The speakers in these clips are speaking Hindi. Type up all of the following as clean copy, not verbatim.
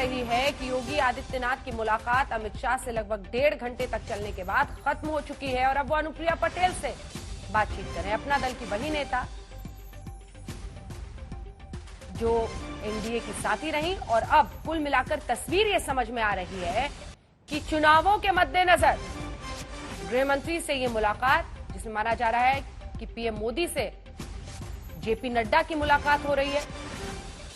रही है कि योगी आदित्यनाथ की मुलाकात अमित शाह से लगभग 1.5 घंटे तक चलने के बाद खत्म हो चुकी है और अब वो अनुप्रिया पटेल से बातचीत करें। अपना दल की वही नेता जो एनडीए की साथी रही और अब कुल मिलाकर तस्वीर ये समझ में आ रही है कि चुनावों के मद्देनजर गृह मंत्री से ये मुलाकात, जिसमें माना जा रहा है कि पीएम मोदी से जेपी नड्डा की मुलाकात हो रही है,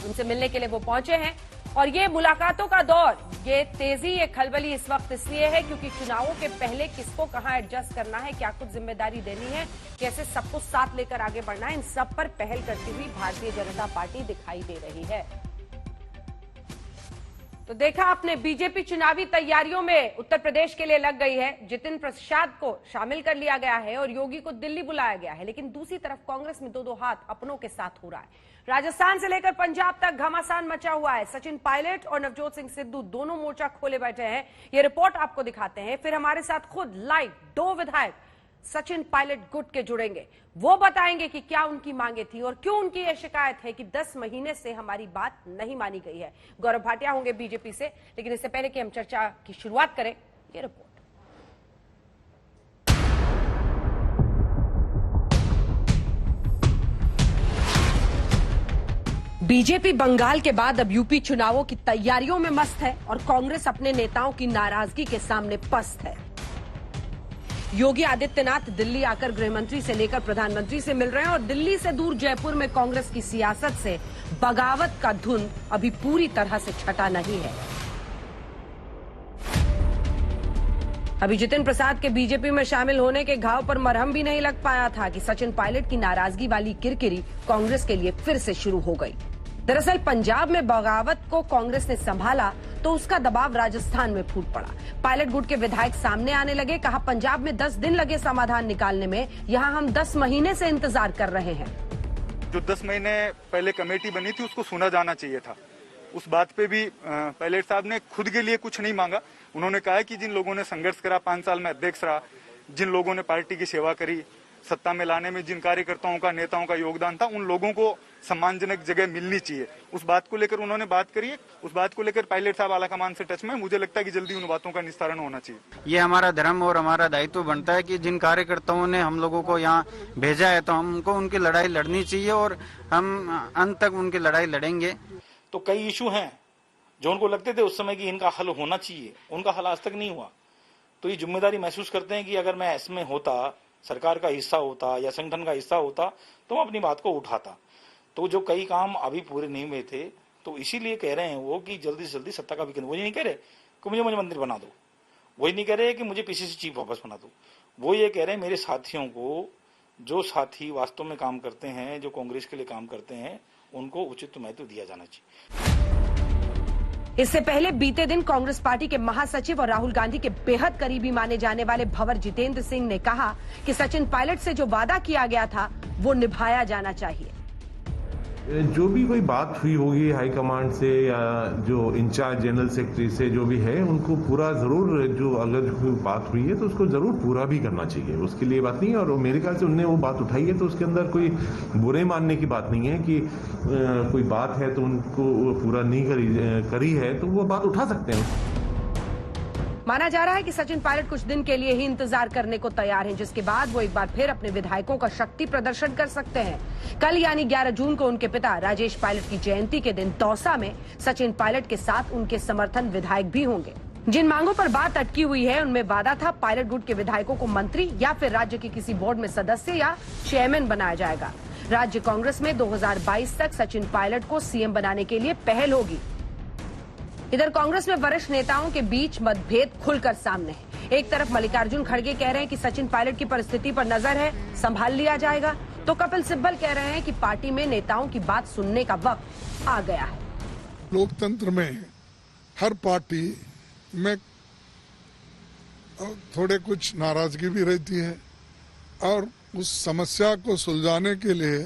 उनसे मिलने के लिए वो पहुंचे हैं। और ये मुलाकातों का दौर, ये तेजी, ये खलबली इस वक्त इसलिए है क्योंकि चुनावों के पहले किसको कहां एडजस्ट करना है, क्या कुछ जिम्मेदारी देनी है, कैसे सबको साथ लेकर आगे बढ़ना है, इन सब पर पहल करती हुई भारतीय जनता पार्टी दिखाई दे रही है। तो देखा आपने, बीजेपी चुनावी तैयारियों में उत्तर प्रदेश के लिए लग गई है। जितिन प्रसाद को शामिल कर लिया गया है और योगी को दिल्ली बुलाया गया है। लेकिन दूसरी तरफ कांग्रेस में दो हाथ अपनों के साथ हो रहा है। राजस्थान से लेकर पंजाब तक घमासान मचा हुआ है। सचिन पायलट और नवजोत सिंह सिद्धू दोनों मोर्चा खोले बैठे हैं। ये रिपोर्ट आपको दिखाते हैं। फिर हमारे साथ खुद लाइव 2 विधायक सचिन पायलट गुट के जुड़ेंगे। वो बताएंगे कि क्या उनकी मांगे थी और क्यों उनकी यह शिकायत है कि 10 महीने से हमारी बात नहीं मानी गई है। गौरव भाटिया होंगे बीजेपी से, लेकिन इससे पहले कि हम चर्चा की शुरुआत करें, ये रिपोर्ट। बीजेपी बंगाल के बाद अब यूपी चुनावों की तैयारियों में मस्त है और कांग्रेस अपने नेताओं की नाराजगी के सामने पस्त है। योगी आदित्यनाथ दिल्ली आकर गृहमंत्री से लेकर प्रधानमंत्री से मिल रहे हैं और दिल्ली से दूर जयपुर में कांग्रेस की सियासत से बगावत का धुन अभी पूरी तरह से छटा नहीं है। अभी जितिन प्रसाद के बीजेपी में शामिल होने के घाव पर मरहम भी नहीं लग पाया था कि सचिन पायलट की नाराजगी वाली किरकिरी कांग्रेस के लिए फिर से शुरू हो गई। दरअसल पंजाब में बगावत को कांग्रेस ने संभाला तो उसका दबाव राजस्थान में फूट पड़ा। पायलट गुट के विधायक सामने आने लगे, कहा पंजाब में 10 दिन लगे समाधान निकालने में, यहां हम 10 महीने से इंतजार कर रहे हैं। जो 10 महीने पहले कमेटी बनी थी उसको सुना जाना चाहिए था। उस बात पे भी पायलट साहब ने खुद के लिए कुछ नहीं मांगा। उन्होंने कहा कि जिन लोगों ने संघर्ष करा, 5 साल में अध्यक्ष रहा, जिन लोगों ने पार्टी की सेवा करी, सत्ता में लाने में जिन कार्यकर्ताओं का, नेताओं का योगदान था, उन लोगों को सम्मानजनक जगह मिलनी चाहिए। उस बात को लेकर उन्होंने बात करी है। उस बात को लेकर पायलट साहब आलाकमान से टच में। मुझे लगता है कि जल्दी उन बातों का निस्तारण होना चाहिए। ये हमारा धर्म और हमारा दायित्व बनता है कि जिन कार्यकर्ताओं ने हम लोगों को यहाँ भेजा है तो हमको उनकी लड़ाई लड़नी चाहिए और हम अंत तक उनकी लड़ाई लड़ेंगे। तो कई इशू हैं जो उनको लगते थे उस समय कि इनका हल होना चाहिए, उनका हल आज तक नहीं हुआ। तो ये जिम्मेदारी महसूस करते हैं कि अगर मैं इसमें होता, सरकार का हिस्सा होता या संगठन का हिस्सा होता तो मैं अपनी बात को उठाता। तो जो कई काम अभी पूरे नहीं हुए थे, तो इसीलिए कह रहे हैं वो कि जल्दी से जल्दी सत्ता का विकेंद्र। वो ये नहीं कह रहे कि मुझे मंत्री बना दो, वही नहीं कह रहे कि मुझे पीसीसी चीफ वापस बना दो। वो ये कह रहे हैं मेरे साथियों को, जो साथी वास्तव में काम करते हैं, जो कांग्रेस के लिए काम करते हैं, उनको उचित महत्व दिया जाना चाहिए। इससे पहले बीते दिन कांग्रेस पार्टी के महासचिव और राहुल गांधी के बेहद करीबी माने जाने वाले भंवर जितेंद्र सिंह ने कहा कि सचिन पायलट से जो वादा किया गया था वो निभाया जाना चाहिए। जो भी कोई बात हुई होगी हाईकमांड से या जो इंचार्ज जनरल सेक्रेटरी से जो भी है, उनको पूरा जरूर, जो अगर कोई बात हुई है तो उसको जरूर पूरा भी करना चाहिए। उसके लिए बात नहीं है। और मेरे ख्याल से उनने वो बात उठाई है तो उसके अंदर कोई बुरे मानने की बात नहीं है कि कोई बात है तो उनको पूरा नहीं करी है तो वो बात उठा सकते हैं। माना जा रहा है कि सचिन पायलट कुछ दिन के लिए ही इंतजार करने को तैयार हैं, जिसके बाद वो एक बार फिर अपने विधायकों का शक्ति प्रदर्शन कर सकते हैं। कल यानी 11 जून को उनके पिता राजेश पायलट की जयंती के दिन दौसा में सचिन पायलट के साथ उनके समर्थन विधायक भी होंगे। जिन मांगों पर बात अटकी हुई है उनमें वादा था पायलट गुट के विधायकों को मंत्री या फिर राज्य के किसी बोर्ड में सदस्य या चेयरमैन बनाया जाएगा। राज्य कांग्रेस में 2022 तक सचिन पायलट को सीएम बनाने के लिए पहल होगी। इधर कांग्रेस में वरिष्ठ नेताओं के बीच मतभेद खुलकर सामने है। एक तरफ मल्लिकार्जुन खड़गे कह रहे हैं कि सचिन पायलट की परिस्थिति पर नजर है, संभाल लिया जाएगा, तो कपिल सिब्बल कह रहे हैं कि पार्टी में नेताओं की बात सुनने का वक्त आ गया है। लोकतंत्र में हर पार्टी में थोड़े कुछ नाराजगी भी रहती है और उस समस्या को सुलझाने के लिए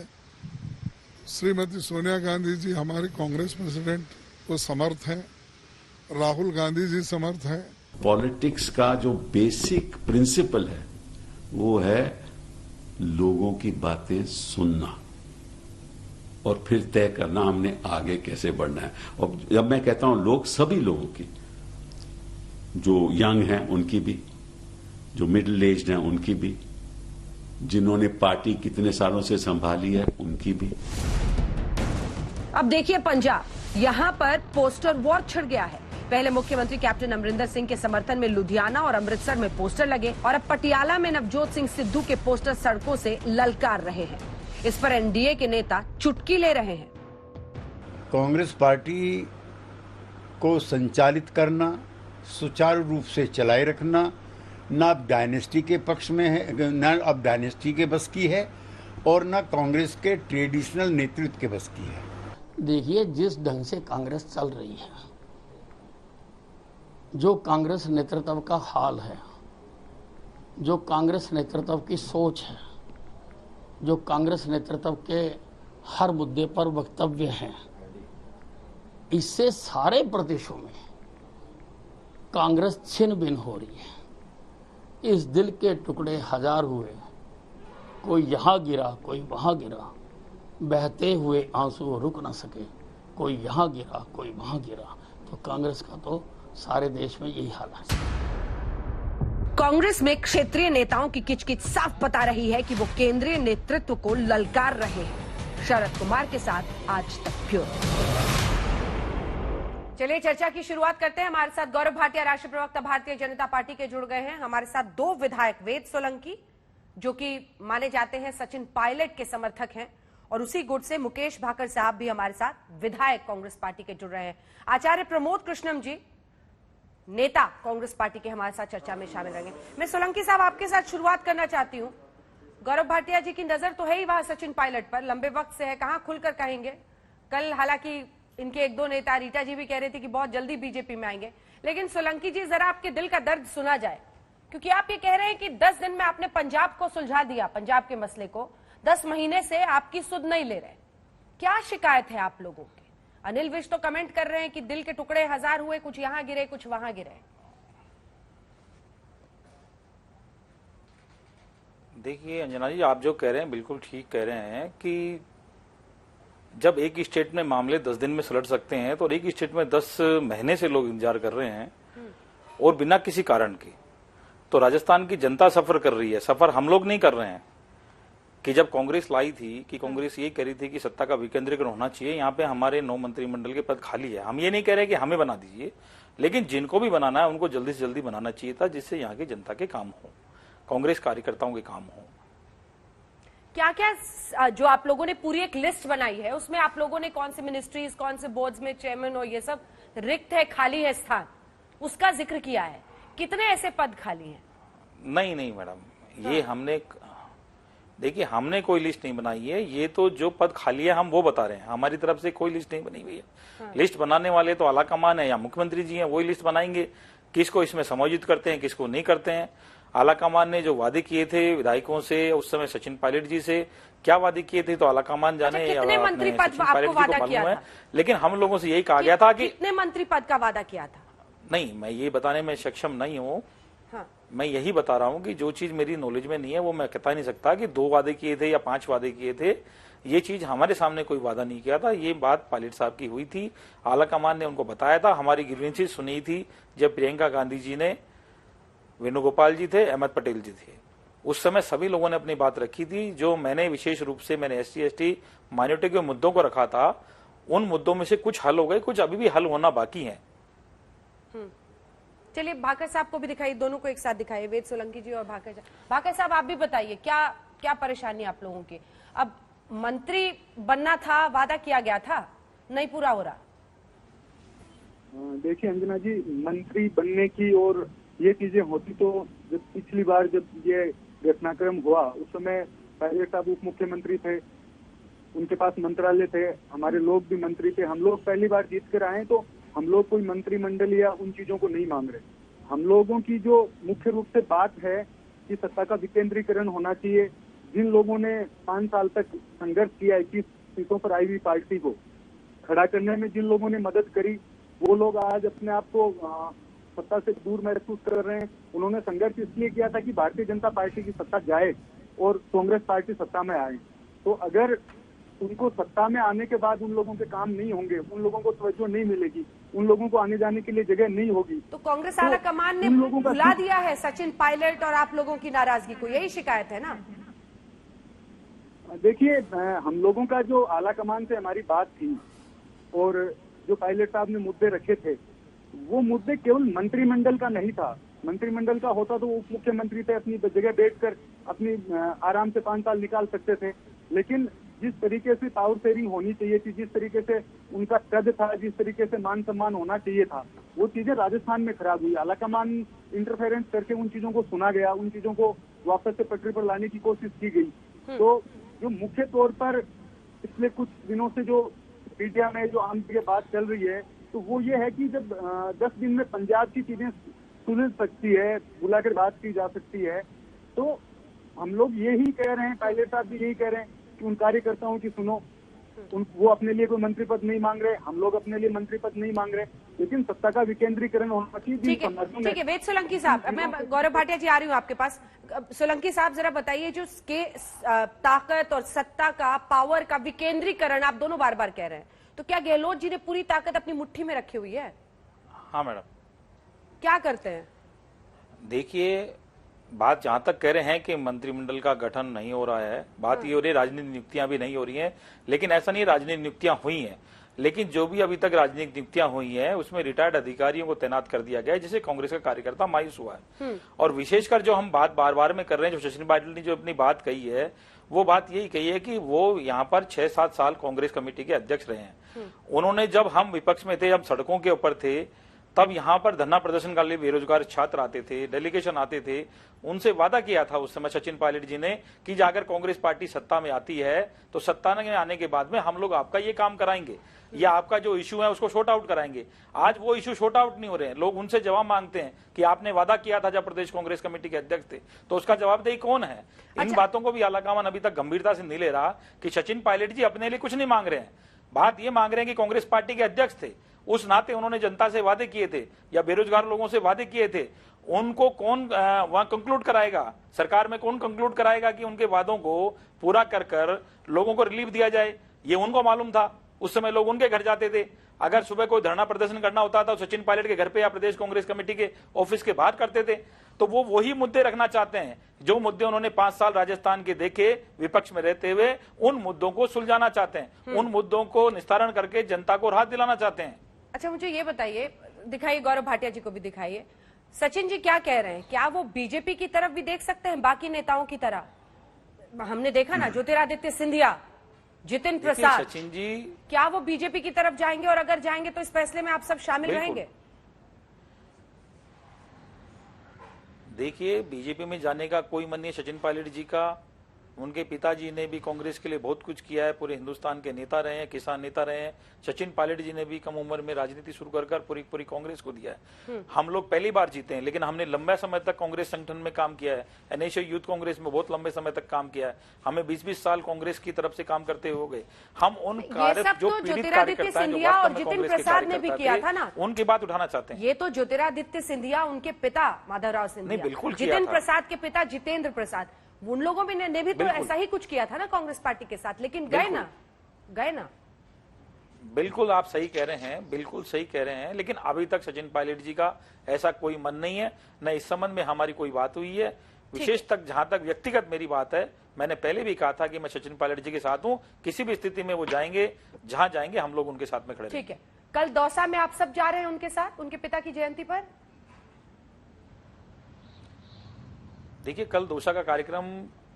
श्रीमती सोनिया गांधी जी, हमारी कांग्रेस प्रेसिडेंट, वो समर्थ हैं, राहुल गांधी जी समर्थ है। पॉलिटिक्स का जो बेसिक प्रिंसिपल है वो है लोगों की बातें सुनना। और फिर तय करना हमने आगे कैसे बढ़ना है। और जब मैं कहता हूं लोग, सभी लोगों की, जो यंग हैं उनकी भी, जो मिडिल एज्ड हैं उनकी भी, जिन्होंने पार्टी कितने सालों से संभाली है उनकी भी। अब देखिए पंजाब, यहां पर पोस्टर वॉर छिड़ गया है। पहले मुख्यमंत्री कैप्टन अमरिंदर सिंह के समर्थन में लुधियाना और अमृतसर में पोस्टर लगे और अब पटियाला में नवजोत सिंह सिद्धू के पोस्टर सड़कों से ललकार रहे हैं। इस पर एनडीए के नेता चुटकी ले रहे हैं। कांग्रेस पार्टी को संचालित करना, सुचारू रूप से चलाए रखना, न अब डायनेस्टी के पक्ष में है, न अब डायनेस्टी के बस की है, और न कांग्रेस के ट्रेडिशनल नेतृत्व के बस की है। देखिए, जिस ढंग से कांग्रेस चल रही है, जो कांग्रेस नेतृत्व का हाल है, जो कांग्रेस नेतृत्व की सोच है, जो कांग्रेस नेतृत्व के हर मुद्दे पर वक्तव्य हैं, इससे सारे प्रदेशों में कांग्रेस छिन्न भिन्न हो रही है। इस दिल के टुकड़े हजार हुए, कोई यहाँ गिरा कोई वहाँ गिरा, बहते हुए आंसू रुक न सके, कोई यहाँ गिरा कोई वहाँ गिरा। तो कांग्रेस का तो सारे देश में यही हाल है। कांग्रेस में क्षेत्रीय नेताओं की किचकिच साफ बता रही है कि वो केंद्रीय नेतृत्व को ललकार रहे हैं। शरद कुमार के साथ आज तक ब्यूरो। चलिए चर्चा की शुरुआत करते हैं। हमारे साथ गौरव भाटिया, राष्ट्रीय प्रवक्ता भारतीय जनता पार्टी के, जुड़ गए हैं। हमारे साथ दो विधायक, वेद सोलंकी जो कि माने जाते हैं सचिन पायलट के समर्थक हैं, और उसी गुट से मुकेश भाकर साहब भी हमारे साथ विधायक कांग्रेस पार्टी के जुड़ रहे हैं। आचार्य प्रमोद कृष्णम जी, नेता कांग्रेस पार्टी के, हमारे साथ चर्चा में शामिल रहेंगे। मैं सोलंकी साहब आपके साथ शुरुआत करना चाहती हूं। गौरव भाटिया जी की नजर तो है ही वहां सचिन पायलट पर, लंबे वक्त से है, कहां खुलकर कहेंगे। कल हालांकि इनके एक दो नेता, रीटा जी भी कह रहे थे कि बहुत जल्दी बीजेपी में आएंगे, लेकिन सोलंकी जी जरा आपके दिल का दर्द सुना जाए, क्योंकि आप ये कह रहे हैं कि 10 दिन में आपने पंजाब को सुलझा दिया, पंजाब के मसले को। 10 महीने से आपकी सुध नहीं ले रहे। क्या शिकायत है आप लोगों की? अनिल विज तो कमेंट कर रहे हैं कि दिल के टुकड़े हजार हुए, कुछ यहां गिरे कुछ वहां गिरे। देखिए अंजना जी, आप जो कह रहे हैं बिल्कुल ठीक कह रहे हैं कि जब एक स्टेट में मामले 10 दिन में सुलझ सकते हैं, तो एक स्टेट में 10 महीने से लोग इंतजार कर रहे हैं और बिना किसी कारण के। तो राजस्थान की जनता सफर कर रही है। सफर हम लोग नहीं कर रहे हैं। कि जब कांग्रेस लाई थी कि कांग्रेस ये कह रही थी कि सत्ता का विकेंद्रीकरण होना चाहिए, यहाँ पे हमारे 9 मंत्रिमंडल के पद खाली है। हम ये नहीं कह रहे कि हमें बना दीजिए, लेकिन जिनको भी बनाना है उनको जल्दी से जल्दी बनाना चाहिए था, जिससे यहाँ की जनता के काम हो, कांग्रेस कार्यकर्ताओं के काम हो। क्या क्या जो आप लोगों ने पूरी एक लिस्ट बनाई है, उसमें आप लोगों ने कौन से मिनिस्ट्रीज, कौन से बोर्ड्स में चेयरमैन और ये सब रिक्त है, खाली है स्थान, उसका जिक्र किया है? कितने ऐसे पद खाली हैं? नहीं मैडम, ये हमने, देखिए हमने कोई लिस्ट नहीं बनाई है। ये तो जो पद खाली है हम वो बता रहे हैं। हमारी तरफ से कोई लिस्ट नहीं बनी हुई है। लिस्ट बनाने वाले तो आला कमान है या मुख्यमंत्री जी हैं, वही लिस्ट बनाएंगे। किसको इसमें समायोजित करते हैं, किसको नहीं करते हैं। आला कमान ने जो वादे किए थे विधायकों से, उस समय सचिन पायलट जी से, क्या वादे किए थे तो आला कमान जाने, कितने मंत्री पद सचिन पायलट जी को मालूम है। लेकिन हम लोगों से यही कहा गया था कि कितने मंत्री पद का वादा किया था? नहीं, मैं ये बताने में सक्षम नहीं हूँ। हाँ। मैं यही बता रहा हूँ कि जो चीज मेरी नॉलेज में नहीं है वो मैं बता नहीं सकता कि 2 वादे किए थे या 5 वादे किए थे। ये चीज हमारे सामने कोई वादा नहीं किया था। ये बात पायलट साहब की हुई थी, आला कमान ने उनको बताया था। हमारी ग्रीवेंसेस सुनी थी जब प्रियंका गांधी जी ने, वेणुगोपाल जी थे, अहमद पटेल जी थे, उस समय सभी लोगों ने अपनी बात रखी थी। जो मैंने विशेष रूप से मैंने SC/ST माइनॉरिटी के मुद्दों को रखा था, उन मुद्दों में से कुछ हल हो गए, कुछ अभी भी हल होना बाकी है। चलिए भाकर साहब को भी दिखाइए, दोनों को एक साथ दिखाइए, वेद सोलंकी जी और भाकर साहब। भाकर साहब आप भी बताइए, क्या क्या परेशानी आप लोगों की? अब मंत्री बनना था, वादा किया गया था, नहीं पूरा हो रहा। देखिए अंजना जी, मंत्री बनने की और ये चीजें होती तो जब पिछली बार जब ये घटनाक्रम हुआ उस समय पायलट साहब उप मुख्यमंत्री थे, उनके पास मंत्रालय थे, हमारे लोग भी मंत्री थे। हम लोग पहली बार जीत कर आए, तो हम लोग कोई मंत्रिमंडल या उन चीजों को नहीं मांग रहे। हम लोगों की जो मुख्य रूप से बात है कि सत्ता का विकेंद्रीकरण होना चाहिए। जिन लोगों ने 5 साल तक संघर्ष किया 21 सीटों पर आई हुई पार्टी को खड़ा करने में, जिन लोगों ने मदद करी, वो लोग आज अपने आप को सत्ता से दूर महसूस कर रहे हैं। उन्होंने संघर्ष इसलिए किया था कि भारतीय जनता पार्टी की सत्ता जाए और कांग्रेस पार्टी सत्ता में आए। तो अगर उनको सत्ता में आने के बाद उन लोगों के काम नहीं होंगे, उन लोगों को तवज्जो नहीं मिलेगी, उन लोगों को आने जाने के लिए जगह नहीं होगी। तो कांग्रेस आला कमान ने भुला दिया है सचिन पायलट और आप लोगों की नाराजगी को, यही शिकायत है ना? देखिए, हम लोगों का जो आला कमान से हमारी बात थी और जो पायलट साहब ने मुद्दे रखे थे, वो मुद्दे केवल मंत्रिमंडल का नहीं था। मंत्रिमंडल का होता तो उप मुख्यमंत्री थे, अपनी जगह बैठकर अपनी आराम से 5 साल निकाल सकते थे। लेकिन जिस तरीके से पावर शेयरिंग होनी चाहिए थी, जिस तरीके से उनका कद था, जिस तरीके से मान सम्मान होना चाहिए था, वो चीजें राजस्थान में खराब हुई। आलाकमान इंटरफेरेंस करके उन चीजों को सुना गया, उन चीजों को वापस से पटरी पर लाने की कोशिश की गई। तो जो मुख्य तौर पर पिछले कुछ दिनों से जो मीडिया में जो आम जगह बात चल रही है, तो वो ये है कि जब 10 दिन में पंजाब की चीजें सुलझ सकती है, बुलाकर बात की जा सकती है, तो हम लोग यही कह रहे हैं, पायलट साहब भी यही कह रहे हैं कि उन कार्यकर्ताओं की सुनो। वो अपने लिए कोई मंत्री पद नहीं मांग रहे, हम लोग अपने लिए मंत्री पद नहीं मांग रहे, लेकिन सत्ता का विकेंद्रीकरण होना चाहिए। ठीक है, वेद सोलंकी साहब, मैं गौरव भाटिया जी आ रही हूँ आपके पास। सोलंकी साहब जरा बताइए, जो ताकत और सत्ता का, पावर का विकेंद्रीकरण आप दोनों बार बार कह रहे हैं, तो क्या गहलोत जी ने पूरी ताकत अपनी मुट्ठी में रखी हुई है? हाँ मैडम। क्या करते हैं? देखिए, बात जहां तक कह रहे हैं कि मंत्रिमंडल का गठन नहीं हो रहा है, बात ये हो रही है राजनीतिक नियुक्तियां भी नहीं हो रही हैं, लेकिन ऐसा नहीं, राजनीतिक नियुक्तियां हुई हैं, लेकिन जो भी अभी तक राजनीतिक नियुक्तियां हुई हैं उसमें रिटायर्ड अधिकारियों को तैनात कर दिया गया है, जिससे कांग्रेस का कार्यकर्ता मायूस हुआ है। और विशेषकर जो हम बात बार बार में कर रहे हैं, जो सचिन पायलट ने जो अपनी बात कही है, वो बात यही कही है कि वो यहाँ पर 6-7 साल कांग्रेस कमेटी के अध्यक्ष रहे हैं। उन्होंने, जब हम विपक्ष में थे, जब सड़कों के ऊपर थे, तब यहाँ पर धरना प्रदर्शन के लिए बेरोजगार छात्र आते थे, डेलीगेशन आते थे, उनसे वादा किया था उस समय सचिन पायलट जी ने कि अगर कांग्रेस पार्टी सत्ता में आती है तो सत्ता में आने के बाद में हम लोग आपका ये काम कराएंगे, या आपका जो इशू है उसको शॉर्ट आउट कराएंगे। आज वो इशू शॉर्ट आउट नहीं हो रहे हैं, लोग उनसे जवाब मांगते हैं कि आपने वादा किया था जब प्रदेश कांग्रेस कमेटी के अध्यक्ष थे, तो उसका जवाबदेही कौन है? इन बातों को भी आलाकमान अभी तक गंभीरता से नहीं ले रहा कि सचिन पायलट जी अपने लिए कुछ नहीं मांग रहे हैं, बात ये मांग रहे हैं कि कांग्रेस पार्टी के अध्यक्ष थे, उस नाते उन्होंने जनता से वादे किए थे या बेरोजगार लोगों से वादे किए थे, उनको कौन वहां कंक्लूड कराएगा? सरकार में कौन कंक्लूड कराएगा कि उनके वादों को पूरा कर कर लोगों को रिलीफ दिया जाए? ये उनको मालूम था। उस समय लोग उनके घर जाते थे। अगर सुबह कोई धरना प्रदर्शन करना होता था तो सचिन पायलट के घर पे या प्रदेश कांग्रेस कमेटी के ऑफिस के बाहर करते थे। तो वो वही मुद्दे रखना चाहते हैं जो मुद्दे उन्होंने 5 साल राजस्थान के देखे, विपक्ष में रहते हुए उन मुद्दों को सुलझाना चाहते हैं, उन मुद्दों को निस्तारण करके जनता को राहत दिलाना चाहते हैं। अच्छा, मुझे ये बताइए, दिखाइए, गौरव भाटिया जी को भी दिखाइए, सचिन जी क्या कह रहे हैं? क्या वो बीजेपी की तरफ भी देख सकते हैं बाकी नेताओं की तरह? हमने देखा ना, ज्योतिरादित्य सिंधिया, जितिन प्रसाद, सचिन जी, क्या वो बीजेपी की तरफ जाएंगे? और अगर जाएंगे तो इस फैसले में आप सब शामिल रहेंगे? देखिए, बीजेपी में जाने का कोई मन नहीं है सचिन पायलट जी का। उनके पिताजी ने भी कांग्रेस के लिए बहुत कुछ किया है, पूरे हिंदुस्तान के नेता रहे हैं, किसान नेता रहे हैं। सचिन पायलट जी ने भी कम उम्र में राजनीति शुरू कर पूरी कांग्रेस को दिया है। हम लोग पहली बार जीते हैं, लेकिन हमने लंबे समय तक कांग्रेस संगठन में काम किया है। एनएसयू यूथ कांग्रेस में बहुत लंबे समय तक काम किया है। हमें 20-20 साल कांग्रेस की तरफ से काम करते हो गए। हम उन जो पीड़ित कार्यकर्ता हैं, जो वास्तव में कांग्रेस के कार्यकर्ता थे, उनकी बात उठाना चाहते हैं। ये तो ज्योतिरादित्य सिंधिया, उनके पिता माधवराव सिंधिया, बिल्कुल जितिन प्रसाद के पिता जितेंद्र प्रसाद, उन लोगों ने भी तो ऐसा ही कुछ किया था ना कांग्रेस पार्टी के साथ, लेकिन गए ना। बिल्कुल आप सही कह रहे हैं, बिल्कुल सही कह रहे हैं, लेकिन अभी तक सचिन पायलट जी का ऐसा कोई मन नहीं है, न इस संबंध में हमारी कोई बात हुई है। विशेष तक जहां तक व्यक्तिगत मेरी बात है, मैंने पहले भी कहा था कि मैं सचिन पायलट जी के साथ हूं, किसी भी स्थिति में वो जाएंगे, जहां जाएंगे हम लोग उनके साथ में खड़े। ठीक है, कल दौसा में आप सब जा रहे हैं उनके साथ, उनके पिता की जयंती पर? देखिए, कल दौसा का कार्यक्रम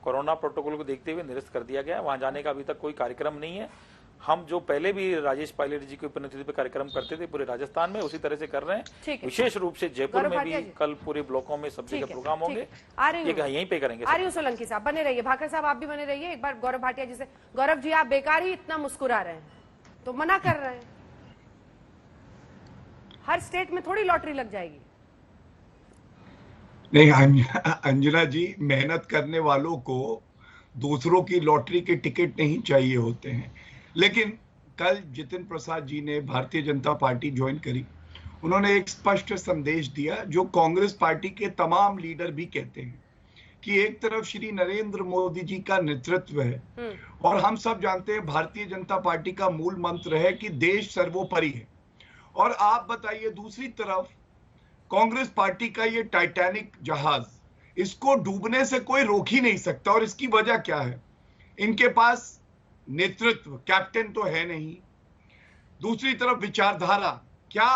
कोरोना प्रोटोकॉल को देखते हुए निरस्त कर दिया गया। वहां जाने का अभी तक कोई कार्यक्रम नहीं है। हम जो पहले भी राजेश पायलट जी की पुण्यतिथि पे कार्यक्रम करते थे पूरे राजस्थान में, उसी तरह से कर रहे हैं। विशेष रूप से जयपुर में भी कल पूरे ब्लॉकों में सब जगह प्रोग्राम होंगे, यहीं पे करेंगे। आ रही हूँ सोलंकी साहब, बने रहिए। भाकर साहब आप भी बने रहिए। एक बार गौरव भाटिया जी से। गौरव जी, आप बेकार ही इतना मुस्कुरा रहे हैं, तो मना कर रहे हैं। हर स्टेट में थोड़ी लॉटरी लग जाएगी। नहीं अंजना जी, मेहनत करने वालों को दूसरों की लॉटरी के टिकट नहीं चाहिए होते हैं। लेकिन कल जितिन प्रसाद जी ने भारतीय जनता पार्टी ज्वाइन करी। उन्होंने एक स्पष्ट संदेश दिया जो कांग्रेस पार्टी के तमाम लीडर भी कहते हैं कि एक तरफ श्री नरेंद्र मोदी जी का नेतृत्व है और हम सब जानते हैं भारतीय जनता पार्टी का मूल मंत्र है कि देश सर्वोपरि है, और आप बताइए दूसरी तरफ कांग्रेस पार्टी का ये टाइटैनिक जहाज, इसको डूबने से कोई रोक ही नहीं सकता। और इसकी वजह क्या है? इनके पास नेतृत्व, कैप्टन तो है नहीं, दूसरी तरफ विचारधारा, क्या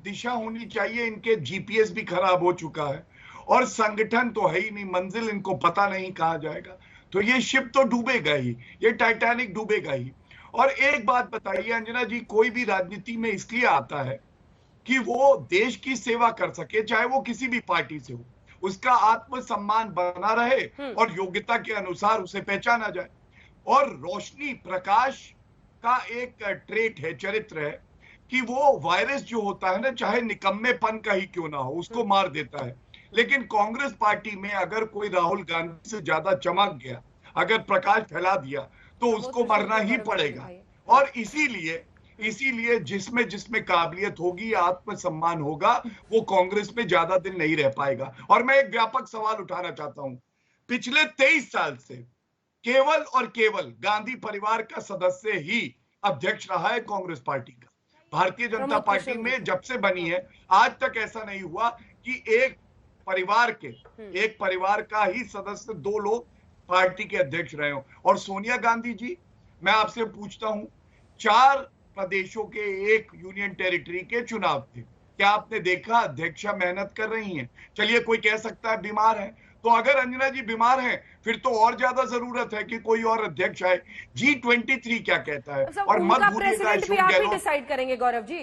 दिशा होनी चाहिए, इनके जीपीएस भी खराब हो चुका है, और संगठन तो है ही नहीं, मंजिल इनको पता नहीं कहां जाएगा। तो ये शिप तो डूबेगा ही, ये टाइटैनिक डूबेगा ही। और एक बात बताइए अंजना जी, कोई भी राजनीति में इसलिए आता है कि वो देश की सेवा कर सके, चाहे वो किसी भी पार्टी से हो, उसका आत्मसम्मान बना रहे और योग्यता के अनुसार उसे पहचाना जाए। और रोशनी, प्रकाश का एक ट्रेट है, चरित्र है कि वो वायरस जो होता है ना, चाहे निकम्मेपन का ही क्यों ना हो, उसको मार देता है। लेकिन कांग्रेस पार्टी में अगर कोई राहुल गांधी से ज्यादा चमक गया, अगर प्रकाश फैला दिया, तो उसको मरना ही पड़ेगा। और इसीलिए जिसमें काबिलियत होगी, आत्मसम्मान होगा, वो कांग्रेस में ज्यादा दिन नहीं रह पाएगा। और मैं एक व्यापक सवाल उठाना चाहता हूं, पिछले 23 साल से केवल और केवल गांधी परिवार का सदस्य ही अध्यक्ष रहा है कांग्रेस पार्टी का। भारतीय जनता पार्टी में जब से बनी है आज तक ऐसा नहीं हुआ कि एक परिवार का ही सदस्य 2 लोग पार्टी के अध्यक्ष रहे हो। और सोनिया गांधी जी, मैं आपसे पूछता हूं, 4 प्रदेशों के एक यूनियन टेरिटरी के चुनाव थे, क्या आपने देखा अध्यक्षा मेहनत कर रही हैं? चलिए कोई कह सकता है बीमार है, तो अगर अंजना जी बीमार हैं, फिर तो और ज्यादा जरूरत है कि कोई और अध्यक्ष आए। G23 क्या कहता है? और मत भूलिएगा अशोक गहलोत डिसाइड करेंगे। गौरव जी,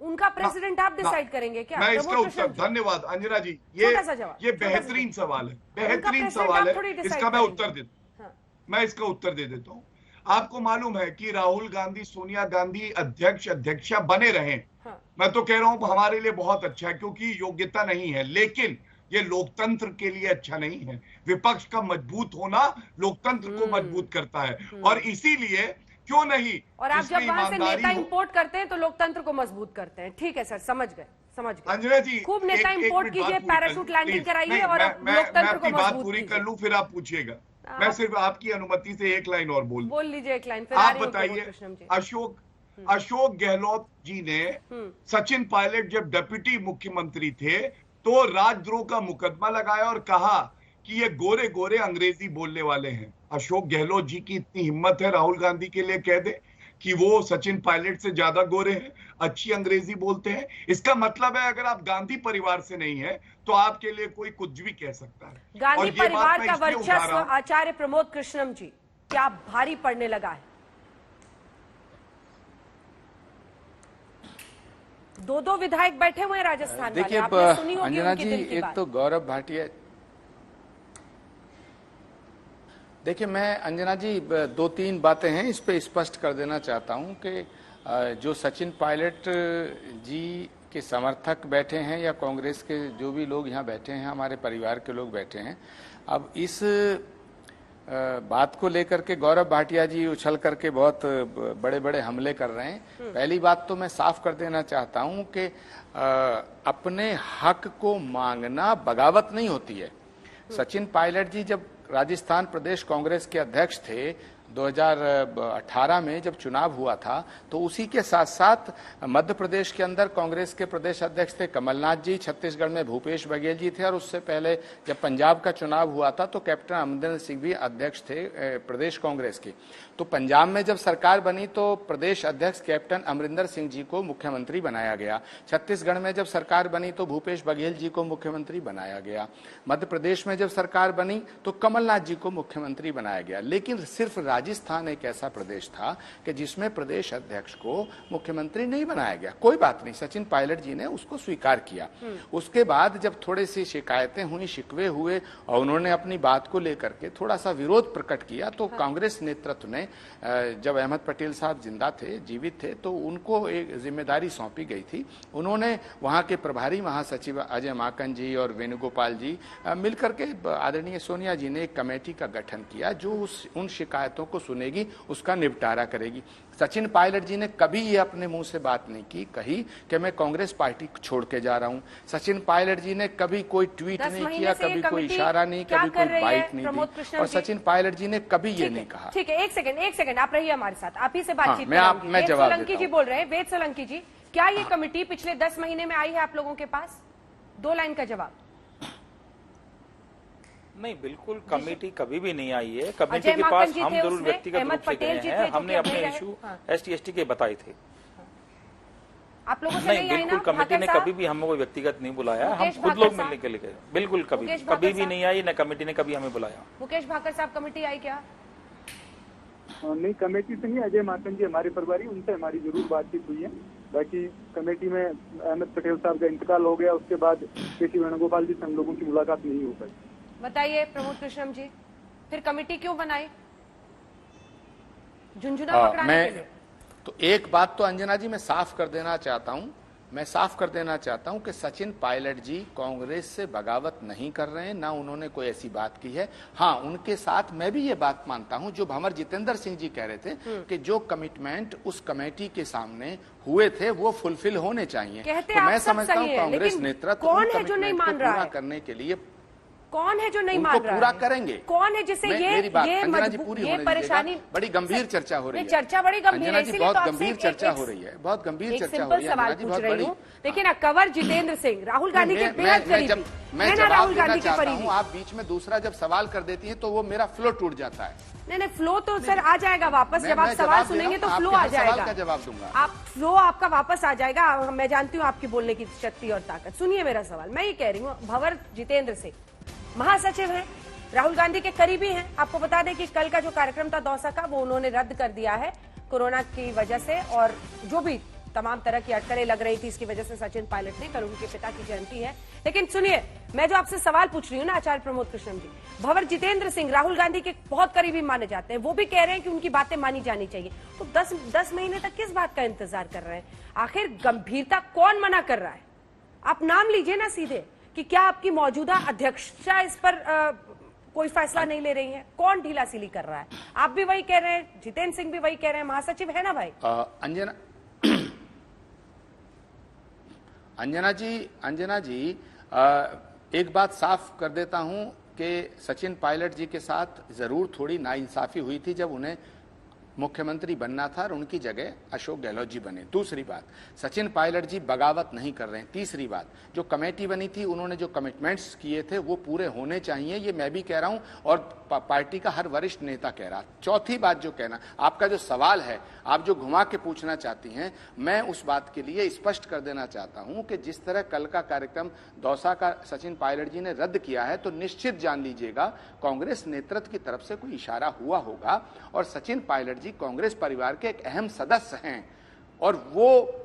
उनका प्रेसिडेंट आप डिसाइड करेंगे क्या? मैं इसका उत्तर, धन्यवाद अंजना जी, ये बेहतरीन सवाल है, बेहतरीन सवाल है, इसका मैं उत्तर देता हूं, मैं इसका उत्तर दे देता हूं। आपको मालूम है कि राहुल गांधी, सोनिया गांधी अध्यक्षा बने रहे, मैं तो कह रहा हूं हमारे लिए बहुत अच्छा है, क्योंकि योग्यता नहीं है, लेकिन ये लोकतंत्र के लिए अच्छा नहीं है। विपक्ष का मजबूत होना लोकतंत्र को मजबूत करता है, और इसीलिए क्यों नहीं, और आप जब वहां से नेता इंपोर्ट करते हैं तो लोकतंत्र को मजबूत करते हैं। ठीक है सर, समझ गए। अंजना जी, खूब नेता इंपोर्ट कीजिए, पैराशूट लैंडिंग कराइए और लोकतंत्र को बात पूरी कर लूं, फिर आप पूछिएगा। मैं सिर्फ आपकी अनुमति से एक लाइन और बोल लीजिए, एक लाइन। आप बताइए, अशोक गहलोत जी ने सचिन पायलट जब डिप्टी मुख्यमंत्री थे तो राजद्रोह का मुकदमा लगाया और कहा कि ये गोरे गोरे अंग्रेजी बोलने वाले हैं। अशोक गहलोत जी की इतनी हिम्मत है राहुल गांधी के लिए कह दे कि वो सचिन पायलट से ज्यादा गोरे हैं, अच्छी अंग्रेजी बोलते हैं। इसका मतलब है अगर आप गांधी परिवार से नहीं है तो आपके लिए कोई कुछ भी कह सकता है। गांधी परिवार का वर्चस्व आचार्य प्रमोद कृष्णम जी क्या भारी पड़ने लगा है? 2 विधायक बैठे हुए हैं राजस्थान। देखिए अंजना जी, एक तो गौरव भाटिया, देखिए मैं अंजना जी 2-3 बातें हैं इस पे स्पष्ट कर देना चाहता हूं कि जो सचिन पायलट जी के समर्थक बैठे हैं या कांग्रेस के जो भी लोग यहाँ बैठे हैं, हमारे परिवार के लोग बैठे हैं, अब इस बात को लेकर के गौरव भाटिया जी उछल करके बहुत बड़े बड़े हमले कर रहे हैं। पहली बात तो मैं साफ कर देना चाहता हूं कि अपने हक को मांगना बगावत नहीं होती है। सचिन पायलट जी जब राजस्थान प्रदेश कांग्रेस के अध्यक्ष थे 2018 में जब चुनाव हुआ था, तो उसी के साथ साथ मध्य प्रदेश के अंदर कांग्रेस के प्रदेश अध्यक्ष थे कमलनाथ जी, छत्तीसगढ़ में भूपेश बघेल जी थे, और उससे पहले जब पंजाब का चुनाव हुआ था तो कैप्टन अमरिंदर सिंह भी अध्यक्ष थे प्रदेश कांग्रेस के। तो पंजाब में जब सरकार बनी तो प्रदेश अध्यक्ष कैप्टन अमरिंदर सिंह जी को मुख्यमंत्री बनाया गया। छत्तीसगढ़ में जब सरकार बनी तो भूपेश बघेल जी को मुख्यमंत्री बनाया गया। मध्य प्रदेश में जब सरकार बनी तो कमलनाथ जी को मुख्यमंत्री बनाया गया। लेकिन सिर्फ राजस्थान एक ऐसा प्रदेश था कि जिसमें प्रदेश अध्यक्ष को मुख्यमंत्री नहीं बनाया गया। कोई बात नहीं, सचिन पायलट जी ने उसको स्वीकार किया। उसके बाद जब थोड़ी सी शिकायतें हुई, शिकवे हुए और उन्होंने अपनी बात को लेकर के थोड़ा सा विरोध प्रकट किया, तो कांग्रेस नेतृत्व ने, जब अहमद पटेल साहब जिंदा थे, जीवित थे, तो उनको एक जिम्मेदारी सौंपी गई थी। उन्होंने वहां के प्रभारी महासचिव अजय माकन जी और वेणुगोपाल जी मिलकर के आदरणीय सोनिया जी ने एक कमेटी का गठन किया जो उन शिकायतों को सुनेगी, उसका निपटारा करेगी। सचिन पायलट जी ने कभी ये अपने मुंह से बात नहीं कही कि मैं कांग्रेस पार्टी छोड़ के जा रहा हूं। सचिन पायलट जी ने कभी कोई ट्वीट नहीं किया, कभी कोई इशारा नहीं, कभी कोई बाइट नहीं दी, और सचिन पायलट जी ने कभी ये नहीं कहा। ठीक है, एक सेकंड आप रहिए हमारे साथ, आप ही से बातचीत मैं जवाब सोलंकी जी बोल रहे हैं। वेद सोलंकी जी, क्या ये कमेटी पिछले 10 महीने में आई है आप लोगों के पास? 2 लाइन का जवाब। नहीं, बिल्कुल कमेटी कभी भी नहीं आई है। कमेटी के पास हम जरूर व्यक्तिगत रूप से गए हैं, हमने अपने इशू ST/ST के बताए थे। आप लोगों से नहीं, बिल्कुल कमेटी ने कभी भी हमें कोई व्यक्तिगत नहीं बुलाया, हम खुद लोग मिलने के लिए गए। बिल्कुल कभी भी नहीं आई, न कमेटी ने कभी हमें बुलाया। मुकेश भाकर साहब, कमेटी आई क्या? नहीं, कमेटी से नहीं, अजय माकन जी हमारे प्रभारी, उनसे हमारी जरूर बातचीत हुई है। बाकी कमेटी में अहमद पटेल साहब का इंतकाल हो गया, उसके बाद KC वेणुगोपाल जी से हम लोगों की मुलाकात नहीं हो पाई। बताइए प्रमोद कृष्णम जी, फिर कमेटी क्यों बनाई? झुंझुना पकड़ाने के लिए? तो एक बात तो अंजना जी मैं साफ कर देना चाहता हूं कि सचिन पायलट जी कांग्रेस से बगावत नहीं कर रहे हैं, ना उन्होंने कोई ऐसी बात की है। हाँ, उनके साथ मैं भी ये बात मानता हूं जो भंवर जितेंद्र सिंह जी कह रहे थे कि जो कमिटमेंट उस कमेटी के सामने हुए थे वो फुलफिल होने चाहिए। तो मैं समझता हूं कांग्रेस नेतृत्व कौन है जो नहीं मान रहा है करने के लिए, कौन है जो नहीं मान रहा है? पूरा करेंगे। कौन है जिसे ये परेशानी? बड़ी गंभीर चर्चा हो रही है। चर्चा बड़ी गंभीर है, बहुत गंभीर चर्चा हो रही है, बहुत गंभीर चर्चा हो रही है। सवाल पूछ रही हूँ। देखिए ना, कंवर जितेंद्र सिंह राहुल गांधी के बेहद करीबी, मैं राहुल गांधी के करीबी। आप बीच में दूसरा जब सवाल कर देती है तो वो मेरा फ्लो टूट जाता है। नहीं, फ्लो तो सर आ जाएगा वापस, जब आप सवाल सुनेंगे तो फ्लो आ जाएगा। सवाल का जवाब दूंगा, आप फ्लो आपका वापस आ जाएगा। मैं जानती हूँ आपकी बोलने की शक्ति और ताकत। सुनिए मेरा सवाल, मैं ये कह रही हूँ, भंवर जितेंद्र सिंह महासचिव हैं, राहुल गांधी के करीबी हैं। आपको बता दें कि कल का जो कार्यक्रम था दौसा का, वो उन्होंने रद्द कर दिया है कोरोना की वजह से, और जो भी तमाम तरह की अटकलें लग रही थी इसकी वजह से सचिन पायलट ने, कल उनके पिता की जयंती है। लेकिन सुनिए, मैं जो आपसे सवाल पूछ रही हूँ ना आचार्य प्रमोद कृष्णम जी, भंवर जितेंद्र सिंह राहुल गांधी के बहुत करीबी माने जाते हैं, वो भी कह रहे हैं कि उनकी बातें मानी जानी चाहिए। तो 10 महीने तक किस बात का इंतजार कर रहे हैं? आखिर गंभीरता कौन मना कर रहा है? आप नाम लीजिए ना सीधे, कि क्या आपकी मौजूदा अध्यक्षा इस पर कोई फैसला नहीं ले रही है? कौन ढीलासिली कर रहा है? आप भी वही कह रहे हैं, जितेंद्र सिंह भी वही कह रहे हैं, महासचिव है ना भाई? अंजना जी एक बात साफ कर देता हूं कि सचिन पायलट जी के साथ जरूर थोड़ी नाइंसाफी हुई थी जब उन्हें मुख्यमंत्री बनना था और उनकी जगह अशोक गहलोत जी बने। दूसरी बात, सचिन पायलट जी बगावत नहीं कर रहे हैं। तीसरी बात, जो कमेटी बनी थी उन्होंने जो कमिटमेंट्स किए थे वो पूरे होने चाहिए, ये मैं भी कह रहा हूं और पार्टी का हर वरिष्ठ नेता कह रहा। चौथी बात जो कहना, आपका जो सवाल है, आप जो घुमा के पूछना चाहती हैं, मैं उस बात के लिए स्पष्ट कर देना चाहता हूं कि जिस तरह कल का कार्यक्रम दौसा का सचिन पायलट जी ने रद्द किया है, तो निश्चित जान लीजिएगा कांग्रेस नेतृत्व की तरफ से कोई इशारा हुआ होगा, और सचिन पायलट जी कांग्रेस परिवार के एक अहम सदस्य हैं, और वो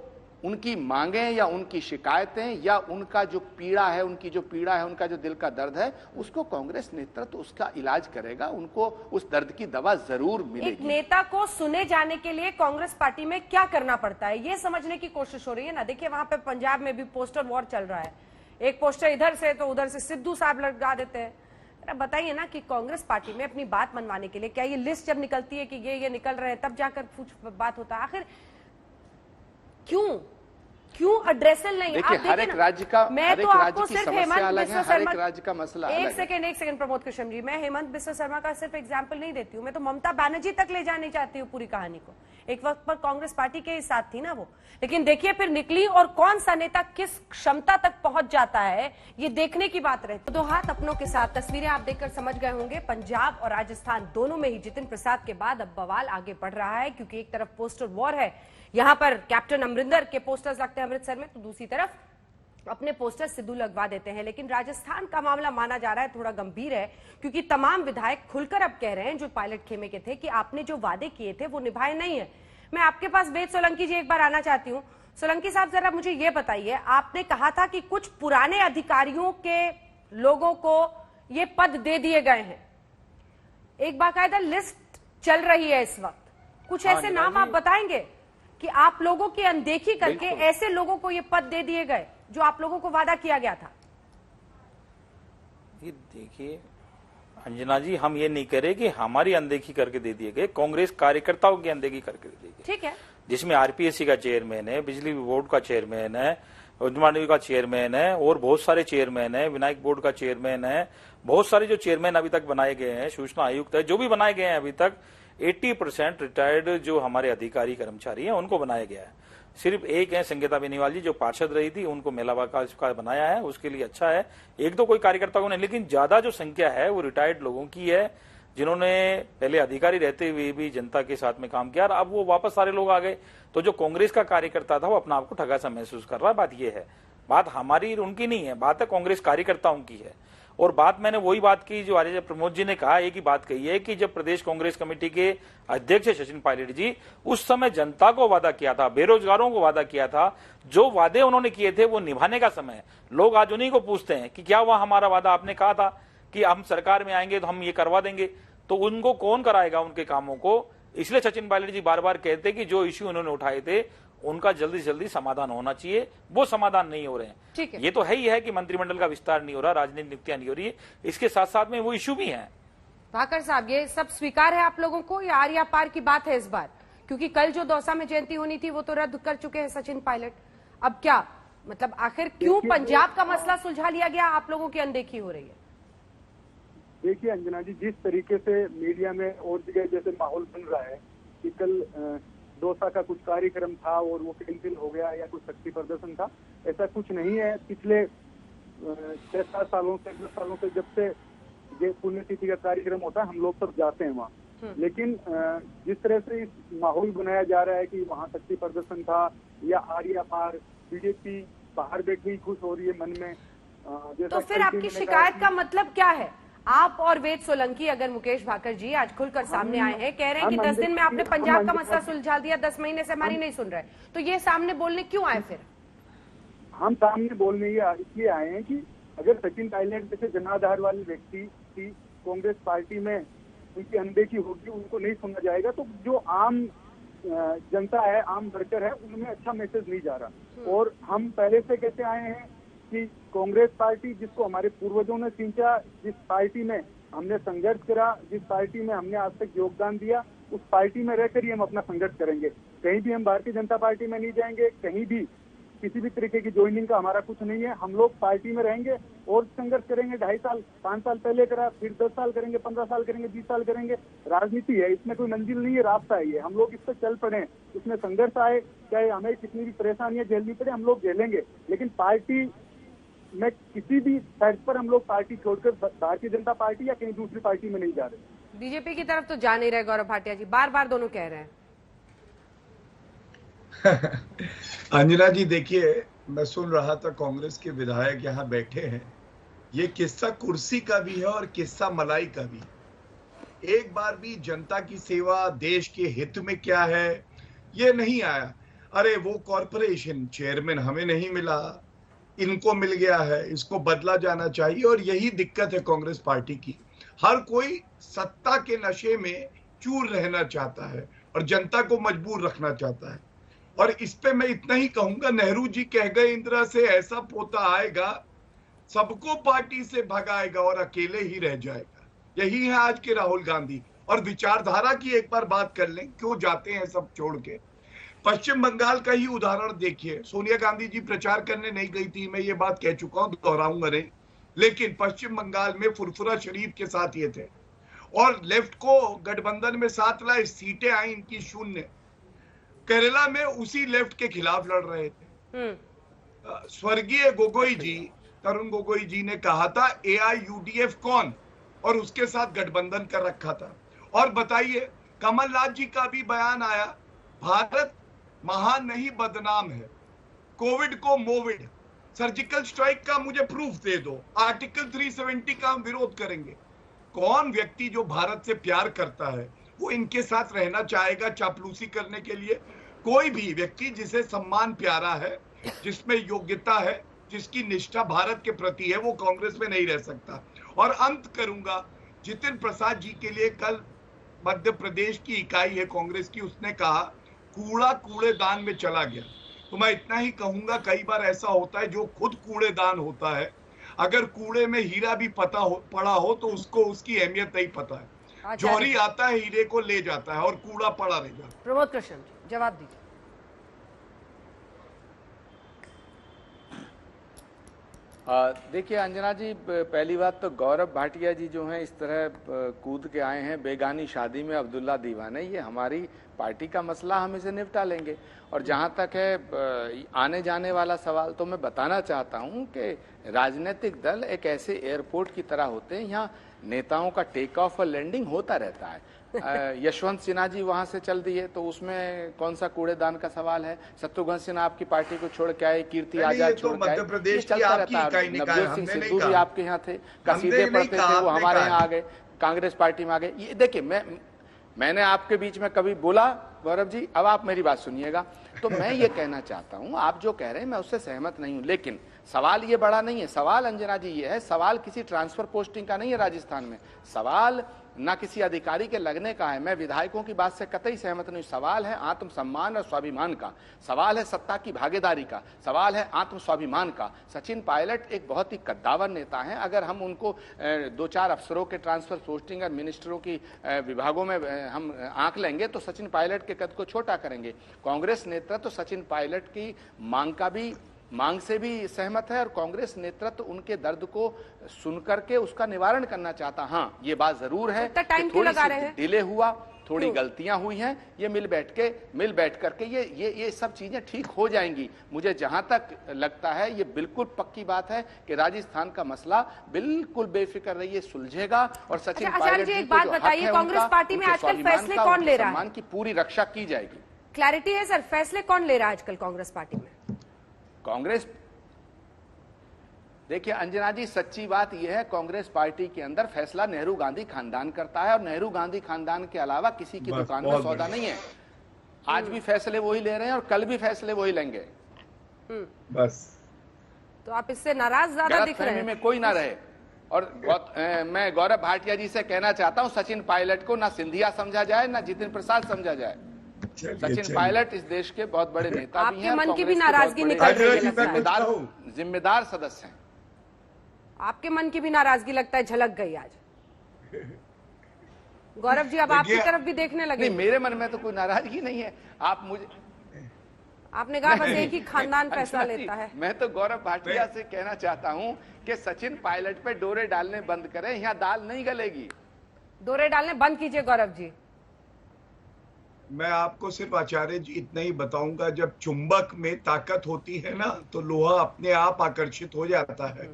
उनकी मांगें या उनकी शिकायतें या उनका जो पीड़ा है, उनका जो दिल का दर्द है, उसको कांग्रेस नेतृत्व उसका इलाज करेगा, उनको उस दर्द की दवा जरूर मिलेगी। एक नेता को सुने जाने के लिए कांग्रेस पार्टी में क्या करना पड़ता है, ये समझने की कोशिश हो रही है ना। देखिए, वहां पे पंजाब में भी पोस्टर वॉर चल रहा है, एक पोस्टर इधर से तो उधर से सिद्धू साहब लगा देते हैं। बताइए ना कि कांग्रेस पार्टी में अपनी बात मनवाने के लिए क्या ये लिस्ट जब निकलती है कि ये निकल रहे हैं तब जाकर कुछ बात होता है? आखिर क्यों एड्रेसल नहीं? देखिए, हर एक राज्य का मसला। एक सेकंड प्रमोद कृष्ण जी, मैं हेमंत बिस्वा शर्मा का सिर्फ एग्जांपल नहीं देती हूँ, मैं तो ममता बनर्जी तक ले जानी चाहती हूँ पूरी कहानी को। एक वक्त पर कांग्रेस पार्टी के साथ थी ना वो, लेकिन देखिए फिर निकली, और कौन सा नेता किस क्षमता तक पहुंच जाता है, ये देखने की बात रहती है। दो हाथ अपनों के साथ तस्वीरें आप देखकर समझ गए होंगे, पंजाब और राजस्थान दोनों में ही जितिन प्रसाद के बाद अब बवाल आगे बढ़ रहा है, क्योंकि एक तरफ पोस्टर वॉर है, यहां पर कैप्टन अमरिंदर के पोस्टर्स लगते हैं अमृतसर में, तो दूसरी तरफ अपने पोस्टर सिद्धू लगवा देते हैं। लेकिन राजस्थान का मामला माना जा रहा है थोड़ा गंभीर है, क्योंकि तमाम विधायक खुलकर अब कह रहे हैं जो पायलट खेमे के थे कि आपने जो वादे किए थे वो निभाए नहीं है। मैं आपके पास वेद सोलंकी जी एक बार आना चाहती हूँ। सोलंकी साहब, जरा मुझे ये बताइए, आपने कहा था कि कुछ पुराने अधिकारियों के लोगों को ये पद दे दिए गए हैं, एक बाकायदा लिस्ट चल रही है इस वक्त, कुछ ऐसे नाम आप बताएंगे कि आप लोगों की अनदेखी करके ऐसे लोगों को ये पद दे दिए गए जो आप लोगों को वादा किया गया था? देखिए, अंजना जी, हम ये नहीं कह रहे कि हमारी अनदेखी करके दे दिए गए, कांग्रेस कार्यकर्ताओं की अनदेखी करके दे दी गई। ठीक है, जिसमें आरपीएससी का चेयरमैन है, बिजली बोर्ड का चेयरमैन है, उद्यम का चेयरमैन है और बहुत सारे चेयरमैन है, विनायक बोर्ड का चेयरमैन है, बहुत सारे जो चेयरमैन अभी तक बनाए गए हैं, सूचना आयुक्त है, जो भी बनाए गए हैं अभी तक 80% रिटायर्ड जो हमारे अधिकारी कर्मचारी हैं उनको बनाया गया है। सिर्फ एक है संगीता बेनीवाल जी जो पार्षद रही थी, उनको मेलावा का बनाया है, उसके लिए अच्छा है। एक तो कोई कार्यकर्ताओं ने, लेकिन ज्यादा जो संख्या है वो रिटायर्ड लोगों की है, जिन्होंने पहले अधिकारी रहते हुए भी जनता के साथ में काम किया और अब वो वापस सारे लोग आ गए। तो जो कांग्रेस का कार्यकर्ता था वो अपना आपको ठगा सा महसूस कर रहा है। बात ये है, बात हमारी उनकी नहीं है, बात है कांग्रेस कार्यकर्ताओं की है। और बात मैंने वही बात की जो आर्य प्रमोद जी ने कहा, एक ही बात कही है कि जब प्रदेश कांग्रेस कमेटी के अध्यक्ष सचिन पायलट जी उस समय जनता को वादा किया था, बेरोजगारों को वादा किया था, जो वादे उन्होंने किए थे वो निभाने का समय है। लोग आज उन्हीं को पूछते हैं कि क्या हुआ हमारा वादा, आपने कहा था कि हम सरकार में आएंगे तो हम ये करवा देंगे, तो उनको कौन कराएगा उनके कामों को। इसलिए सचिन पायलट जी बार बार कहते कि जो इश्यू उन्होंने उठाए थे उनका जल्दी से जल्दी समाधान होना चाहिए, वो समाधान नहीं हो रहे हैं। ठीक है, ये तो है ही है कि मंत्रिमंडल का विस्तार नहीं हो रहा, राजनीतिक नियुक्तियां नहीं हो रही है, इसके साथ साथ में वो इश्यू भी है। भाकर साहब, ये सब स्वीकार है आप लोगों को या आर्या पार की बात है इस बार? क्योंकि कल जो दौसा में जयंती होनी थी वो तो रद्द कर चुके हैं सचिन पायलट। अब क्या मतलब, आखिर क्यों पंजाब का मसला सुलझा लिया गया, आप लोगों की अनदेखी हो रही है? देखिए अंजना जी, जिस तरीके से मीडिया में और जगह जैसे माहौल बन रहा है कि कल दौसा का कुछ कार्यक्रम था और वो कैंसिल हो गया या कुछ शक्ति प्रदर्शन था, ऐसा कुछ नहीं है। पिछले 6-7 सालों से 10 सालों से जब से ये पुण्यतिथि का कार्यक्रम होता है हम लोग सब जाते हैं वहाँ। लेकिन जिस तरह से इस माहौल बनाया जा रहा है कि वहाँ शक्ति प्रदर्शन था या आर्या पार, बीजेपी बाहर बैठी खुश हो रही है मन में, तो फिर आपकी शिकायत का मतलब क्या है? आप और वेद सोलंकी, अगर मुकेश भाकर जी आज खुलकर सामने आए हैं, कह रहे हैं कि 10 दिन में आपने पंजाब का मसला सुलझा दिया, 10 महीने से हमारी नहीं सुन रहे, तो ये सामने बोलने क्यों आए? फिर हम सामने बोलने इसलिए आए हैं कि अगर सचिन पायलट जैसे जनाधार वाले व्यक्ति की कांग्रेस पार्टी में उनकी अनदेखी होगी, उनको नहीं सुना जाएगा, तो जो आम जनता है, आम वर्कर है, उनमें अच्छा मैसेज नहीं जा रहा। और हम पहले से कहते आए हैं कि कांग्रेस पार्टी जिसको हमारे पूर्वजों ने सींचा, जिस पार्टी में हमने संघर्ष करा, जिस पार्टी में हमने आज तक योगदान दिया, उस पार्टी में रहकर ही हम अपना संघर्ष करेंगे। कहीं भी हम भारतीय जनता पार्टी में नहीं जाएंगे, कहीं भी किसी भी तरीके की ज्वाइनिंग का हमारा कुछ नहीं है। हम लोग पार्टी में रहेंगे और संघर्ष करेंगे। 2.5 साल 5 साल पहले करा, फिर 10 साल करेंगे, 15 साल करेंगे, 20 साल करेंगे। राजनीति है, इसमें कोई मंजिल नहीं है, रास्ता है ये। हम लोग इस पर चल पड़े, इसमें संघर्ष आए, चाहे हमें कितनी भी परेशानियां झेलनी पड़े, हम लोग झेलेंगे। लेकिन पार्टी में किसी भी साइड पर हम लोग पार्टी छोड़कर भारतीय जनता पार्टी या कहीं दूसरी पार्टी में नहीं जा रहे। बीजेपी की तरफ तो जा नहीं रहे गौरव भाटिया जी, बार बार दोनों कह रहे हैं। अंजना जी देखिए, मैं सुन रहा था कांग्रेस के विधायक यहाँ बैठे हैं, ये किस्सा कुर्सी का भी है और किस्सा मलाई का भी। एक बार भी जनता की सेवा, देश के हित में क्या है ये नहीं आया। अरे वो कॉरपोरेशन चेयरमैन हमें नहीं मिला, इनको मिल गया है, इसको बदला जाना चाहिए। और यही दिक्कत है कांग्रेस पार्टी की, हर कोई सत्ता के नशे में चूर रहना चाहता है और जनता को मजबूर रखना चाहता है। और इस पे मैं इतना ही कहूंगा, नेहरू जी कह गए इंदिरा से ऐसा पोता आएगा सबको पार्टी से भगाएगा और अकेले ही रह जाएगा। यही है आज के राहुल गांधी। और विचारधारा की एक बार बात कर लें, क्यों जाते हैं सब छोड़ के। पश्चिम बंगाल का ही उदाहरण देखिए, सोनिया गांधी जी प्रचार करने नहीं गई थी, मैं ये बात कह चुका हूं, दोहराऊंगा नहीं, लेकिन पश्चिम बंगाल में फुरफुरा शरीफ के साथ ये थे और लेफ्ट को गठबंधन में साथ लाए, सीटें आई इनकी 0। केरला में उसी लेफ्ट के खिलाफ लड़ रहे थे। स्वर्गीय गोगोई जी, तरुण गोगोई जी ने कहा था AIUDF कौन, और उसके साथ गठबंधन कर रखा था। और बताइए, कमलनाथ जी का भी बयान आया, भारत महान नहीं बदनाम है, कोविड को मोविड, सर्जिकल स्ट्राइक का मुझे प्रूफ दे दो, आर्टिकल 370 का हम विरोध करेंगे। कौन व्यक्ति जो भारत से प्यार करता है वो इनके साथ रहना चाहेगा चापलूसी करने के लिए? कोई भी व्यक्ति जिसे सम्मान प्यारा है, जिसमें योग्यता है, जिसकी निष्ठा भारत के प्रति है, वो कांग्रेस में नहीं रह सकता। और अंत करूंगा, जितिन प्रसाद जी के लिए कल मध्य प्रदेश की इकाई है कांग्रेस की, उसने कहा कूड़ा कूड़ेदान में चला गया। तो मैं इतना ही कहूंगा, कई बार ऐसा होता है जो खुद कूड़ेदान होता है अगर कूड़े में हीरा भी पड़ा हो तो उसको उसकी अहमियत नहीं पता है। जौहरी आता है, हीरे को ले जाता है और कूड़ा पड़ा रह जाता है। प्रमोद कृष्ण जी, जवाब दीजिए। देखिए अंजना जी, पहली बात तो गौरव भाटिया जी जो हैं इस तरह कूद के आए हैं बेगानी शादी में अब्दुल्ला दीवाने, ये हमारी पार्टी का मसला, हम इसे निपटा लेंगे। और जहां तक है आने जाने वाला सवाल, तो मैं बताना चाहता हूं कि राजनीतिक दल एक ऐसे एयरपोर्ट की तरह होते हैं, यहाँ नेताओं का टेक ऑफ और लैंडिंग होता रहता है। यशवंत सिन्हा जी वहां से चल दिए तो उसमें कौन सा कूड़ेदान का सवाल है? शत्रुघ्न सिन्हा आपकी पार्टी को छोड़ के आए, कीर्ति आजाद छोड़ के आए, ये चलता रहता है। नवजोत सिंह सिद्धू भी आपके यहाँ थे, कसीदे पढ़ते थे, वो हमारे यहाँ आ गए, कांग्रेस पार्टी में आ गए। ये देखिए, मैंने आपके बीच में कभी बोला गौरव जी? अब आप मेरी बात सुनिएगा। तो मैं ये कहना चाहता हूं, आप जो कह रहे हैं मैं उससे सहमत नहीं हूं, लेकिन सवाल ये बड़ा नहीं है। सवाल अंजना जी ये है, सवाल किसी ट्रांसफर पोस्टिंग का नहीं है राजस्थान में, सवाल ना किसी अधिकारी के लगने का है। मैं विधायकों की बात से कतई सहमत नहीं। सवाल है आत्मसम्मान और स्वाभिमान का, सवाल है सत्ता की भागीदारी का, सवाल है आत्म स्वाभिमान का। सचिन पायलट एक बहुत ही कद्दावर नेता हैं। अगर हम उनको 2-4 अफसरों के ट्रांसफर पोस्टिंग और मिनिस्टरों की विभागों में हम आंक लेंगे तो सचिन पायलट के कद को छोटा करेंगे। कांग्रेस नेतृत्व तो सचिन पायलट की मांग से भी सहमत है और कांग्रेस नेतृत्व उनके दर्द को सुनकर के उसका निवारण करना चाहता। हाँ, ये बात जरूर है कि थोड़ी सी डिले हुआ, थोड़ी गलतियां हुई हैं, ये मिल बैठ करके ये सब चीजें ठीक हो जाएंगी। मुझे जहां तक लगता है ये बिल्कुल पक्की बात है कि राजस्थान का मसला बिल्कुल बेफिक्र रहिए सुलझेगा और सचिन पायलट जी एक बात बताइए, कांग्रेस पार्टी में आजकल फैसले कौन ले रहा है? सम्मान की पूरी रक्षा की जाएगी। क्लैरिटी है सर, फैसले कौन ले रहा है आजकल कांग्रेस पार्टी में? कांग्रेस, देखिए अंजना जी, सच्ची बात यह है, कांग्रेस पार्टी के अंदर फैसला नेहरू गांधी खानदान करता है और नेहरू गांधी खानदान के अलावा किसी की दुकान में सौदा नहीं है। आज भी फैसले वही ले रहे हैं और कल भी फैसले वही लेंगे। बस तो आप इससे नाराज ज्यादा दिख रहे हैं? में कोई ना रहे। और मैं गौरव भाटिया जी से कहना चाहता हूं, सचिन पायलट को ना सिंधिया समझा जाए ना जितिन प्रसाद समझा जाए। सचिन पायलट इस देश के बहुत बड़े नेता भी हैं, आपके मन की भी नाराजगी निकल रही है, जिम्मेदार सदस्य हैं। आपके मन की भी नाराजगी लगता है झलक गई आज। गौरव जी अब आपकी तरफ भी देखने लगे। नहीं, मेरे मन में तो कोई नाराजगी नहीं है। आपने कहा बस एक ही खानदान फैसला लेता है। मैं तो गौरव भाटिया से कहना चाहता हूं कि सचिन पायलट पे डोरे डालने बंद करें, यहाँ दाल नहीं गलेगी। डोरे डालने बंद कीजिए गौरव जी। मैं आपको सिर्फ आचार्य जी इतना ही बताऊंगा, जब चुंबक में ताकत होती है ना तो लोहा अपने आप आकर्षित हो जाता है,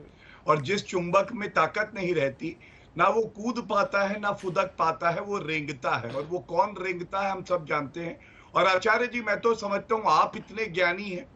और जिस चुंबक में ताकत नहीं रहती ना वो कूद पाता है ना फुदक पाता है, वो रेंगता है। और वो कौन रेंगता है हम सब जानते हैं। और आचार्य जी, मैं तो समझता हूँ आप इतने ज्ञानी हैं,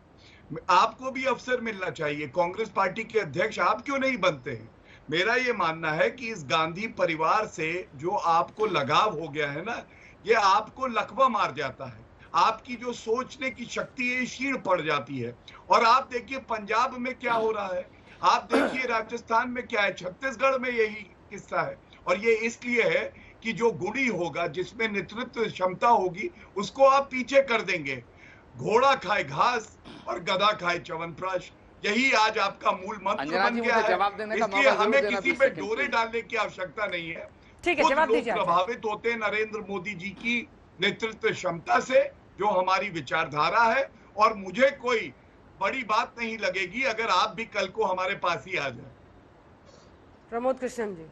आपको भी अवसर मिलना चाहिए। कांग्रेस पार्टी के अध्यक्ष आप क्यों नहीं बनते हैं? मेरा ये मानना है कि इस गांधी परिवार से जो आपको लगाव हो गया है ना, ये आपको लकवा मार जाता है। आपकी जो सोचने की शक्ति है क्षीण पड़ जाती है। और आप देखिए पंजाब में क्या हो रहा है, आप देखिए राजस्थान में क्या है, छत्तीसगढ़ में यही किस्सा है। और ये इसलिए है कि जो गुणी होगा, जिसमें नेतृत्व क्षमता होगी, उसको आप पीछे कर देंगे। घोड़ा खाए घास और गधा खाए च्यवनप्राश, यही आज आपका मूल मंत्र बन गया है। इसलिए हमें किसी पे डोरे डालने की आवश्यकता नहीं है। ठीक है, जवाब दीजिए। प्रभावित होते हैं नरेंद्र मोदी जी की नेतृत्व क्षमता से, जो हमारी विचारधारा है। और मुझे कोई बड़ी बात नहीं लगेगी अगर आप भी कल को हमारे पास ही आ जाए। प्रमोद कृष्ण जी,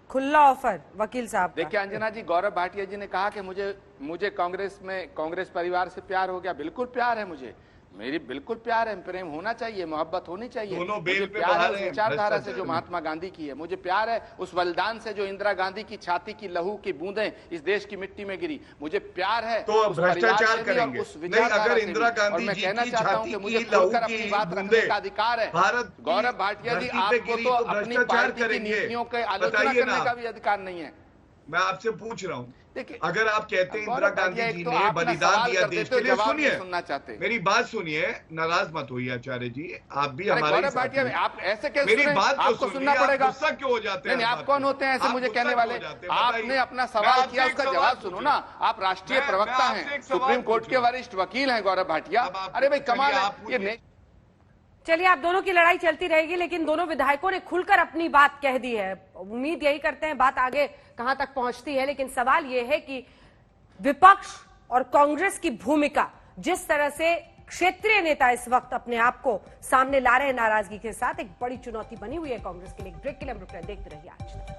खुला ऑफर वकील साहब। देखिए अंजना जी, गौरव भाटिया जी ने कहा कि मुझे कांग्रेस परिवार से प्यार हो गया। बिल्कुल प्यार है, मुझे मेरी बिल्कुल प्यार है, प्रेम होना चाहिए, मोहब्बत होनी चाहिए। मुझे प्यार है उस विचारधारा से जो महात्मा गांधी की है, मुझे प्यार है उस बलिदान से जो इंदिरा गांधी की छाती की लहू की बूंदें इस देश की मिट्टी में गिरी। मुझे प्यार है तो भ्रष्टाचार करेंगे नहीं अगर इंदिरा गांधी जी की छाती की लहू की बूंदें का अधिकार है। भारत गौरव भाटिया जी, आपको तो अपनी पार्टी की नीतियों की आलोचना करने का भी अधिकार नहीं है। मैं आपसे पूछ रहा हूँ, अगर आप कहते हैं इंदिरा गांधी जी ने बलिदान दिया देश के लिए, सुनिए सुनना चाहते मेरी बात सुनिए, नाराज मत होइए आचार्य जी, आप भी हमारे आप ऐसे कैसे, मेरी बात आपको सुनना पड़ेगा। गुस्सा क्यों हो जाते हैं? आप कौन होते हैं ऐसे मुझे कहने वाले? आपने अपना सवाल किया, उसका जवाब सुनो ना। आप राष्ट्रीय प्रवक्ता हैं, सुप्रीम कोर्ट के वरिष्ठ वकील हैं गौरव भाटिया। अरे भाई कमाल है ये। चलिए, आप दोनों की लड़ाई चलती रहेगी, लेकिन दोनों विधायकों ने खुलकर अपनी बात कह दी है। उम्मीद यही करते हैं बात आगे कहां तक पहुंचती है, लेकिन सवाल यह है कि विपक्ष और कांग्रेस की भूमिका, जिस तरह से क्षेत्रीय नेता इस वक्त अपने आप को सामने ला रहे हैं नाराजगी के साथ, एक बड़ी चुनौती बनी हुई है कांग्रेस के लिए। ब्रेक के लिए हम रुक रहे हैं, देखते रहिए आज तक।